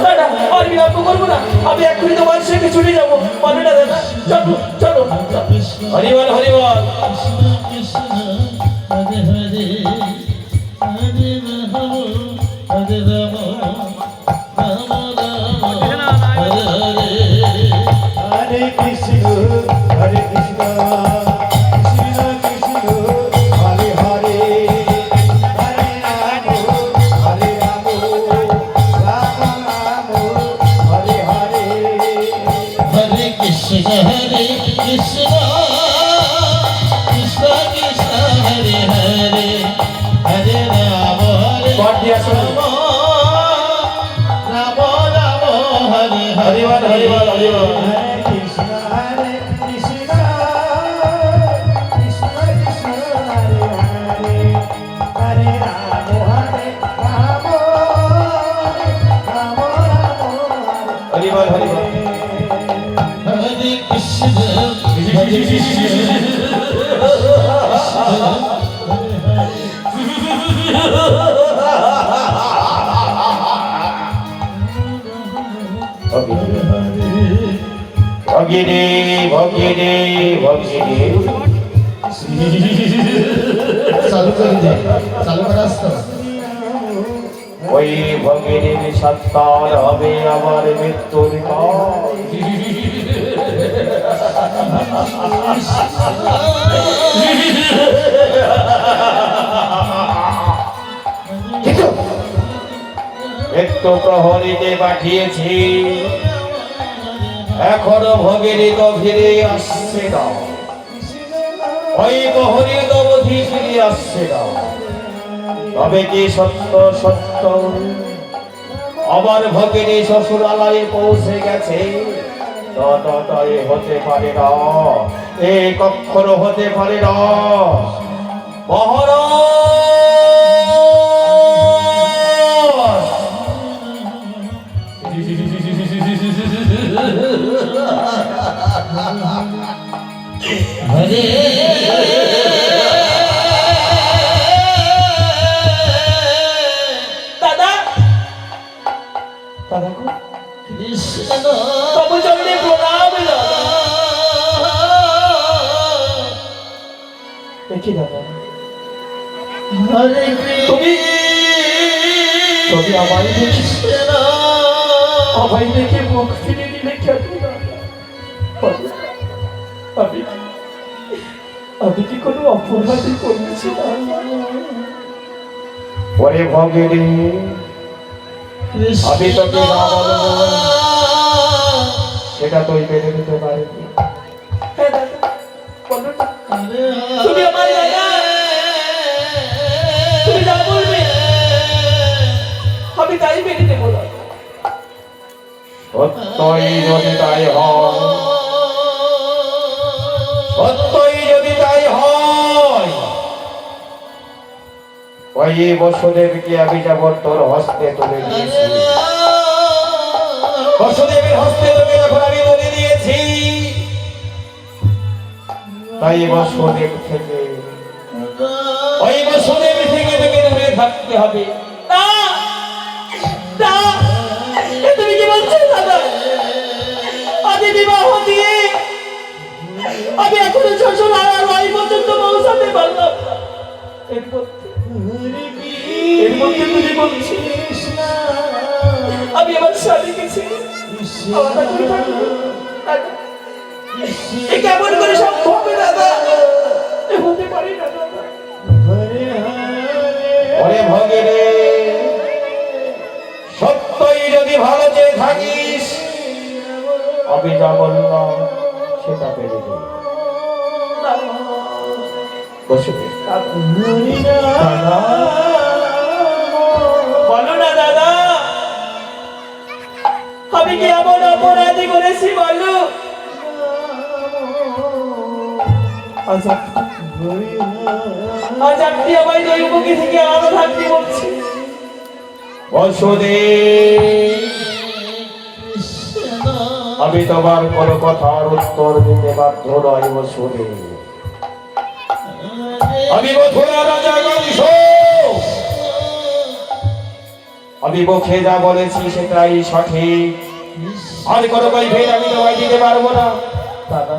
দাদা আর বিলম্ব করবো না, আমি এক্ষুনি তোমার সঙ্গে ছুটে যাবো। বলো না দাদা, চলো চলো। হরিবল হরিবল। হরে কৃষ্ণ হরে কৃষ্ণ কৃষ্ণ কৃষ্ণ হরে হরে হরে রাম হরে রাম রাম রাম হরে হরে হরে কৃষ্ণ কৃষ্ণ কৃষ্ণ হরে হরে হরে রাম হরে রাম রাম রাম হরে হরিবল হরিবল হরিবল। হরিবল হরিবল। হরে কৃষ্ণ হরে ভগিনী ভগিনী ভগিনী। চালু করে দে, চালু করে আসতো। ওই ভগিনীর সন্তান হবে আমার মৃত্যুর পর। মৃত্যু প্রহরীতে পাঠিয়েছি, এখনো ভগিনী তো ফিরে আসছে না। ওই প্রহরী অবধি ফিরে আসছে না। তবে কি সত্য সত্য আমার ভগিনী শ্বশুরালয়ে পৌঁছে গেছে? হতে পারে না, এ কখনো হতে পারে না। হরে দাদা দাদা গো, কৃষ্ণ তবু চরণে প্রণাম। দেখি দাদা, হরে তুমি তুমি আমায় দেখে কৃষ্ণ আমায় দেখে মুখ ফিরে দিলে কেন দাদা? আমি আমি কি কোনো অপরাধী করেছি? ওরে ভগিনী, আমি তোকে না বলবো সেটা তুই মেনে নিতে পারবি? হ্যাঁ দাদা, বলো না। তুমি আমার দাদা, তুমি যা বলবে আমি তাই মেনে নেবো না। সত্যই যদি তাই হয়, সত্যই যদি তাই হয়, ওই বসুদেবকে আমি যেমন তোর হস্তে তুলে দিয়েছি, বসুদেবের হস্তে তোকে যখন আমি তুলে দিয়েছি, তাই বসুদেব থেকে ওই বসুদেব থেকে তোকে দূরে থাকতে হবে। না না, এ তুমি কি বলছো দাদা? আমি বিবাহ দিয়ে আমি এখনো শ্বশুর আর ওই পর্যন্ত পৌঁছাতে পারলাম না। এর মধ্যে তুমি বলছিস আমি আমার স্বামীকে ছিলাম, কেমন করে সম্ভব হবে দাদা? হতে পারি না দাদা। ওরে ভগিনী, সত্যই যদি ভালো চেয়ে থাকিস, আমি যা বললাম সেটা পেরে দেব। বলো না দাদা, আমি কি এমন অপরাধী করেছি বলো? আজ আপনি আমায় দৈবকী থেকে আলাদা থাকতে বলছি। আমি তোমার কোনো কথার উত্তর দিতে বাধ্য নই বসুদেব। আমি মথুরা রাজা কংস, আমি মুখে যা বলেছি সেটাই সঠিক, আর কোনো কৈফিয়ত আমি তোমায় দিতে পারবো না। দাদা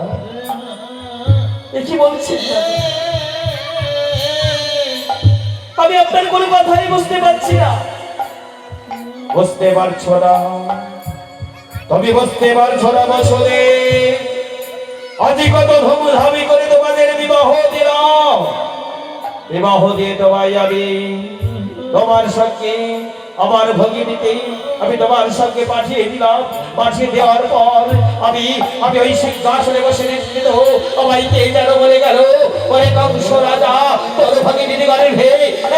এ কি বলছেন দাদা? আমি আপনার কোনো কথাই বুঝতে পারছি না। বুঝতে পারছো না? তুমি বুঝতে পারছো না বসলে? আজ কত ধুমধামি করে তোমাদের বিবাহ দিলাম, বিবাহ দিয়ে তোমায় আমি তোমার সঙ্গে আমার ভগিনীকে আমি তোমার সঙ্গে পাঠিয়ে দিলাম। পাঠিয়ে দেওয়ার পর আমি আমি ওই সিংহাসনে বসে নিশ্চিত আমাইকে যেন বলে গেল, ওরে কংস রাজা, তোর ভগিনীর গর্ভে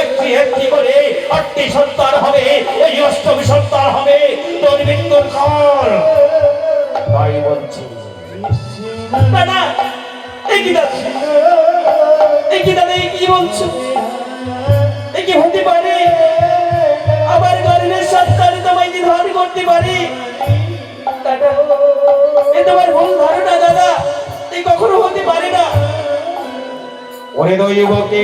একটি একটি করে 8টি সন্তান হবে, এই 8ম সন্তান হবে তোর মৃত্যুর কাল। তাই বলছি দাদা, এই কি দাদা, এই কি দাদা, এই কি বলছো? এই কি হতে পারে? আমার গর্ভের সন্তান তোমায় কি ধারণ করতে পারি? দাদা এ তোমার ভুল ধারণা দাদা, এই কখনো হতে পারে না। ওরে দৈবকে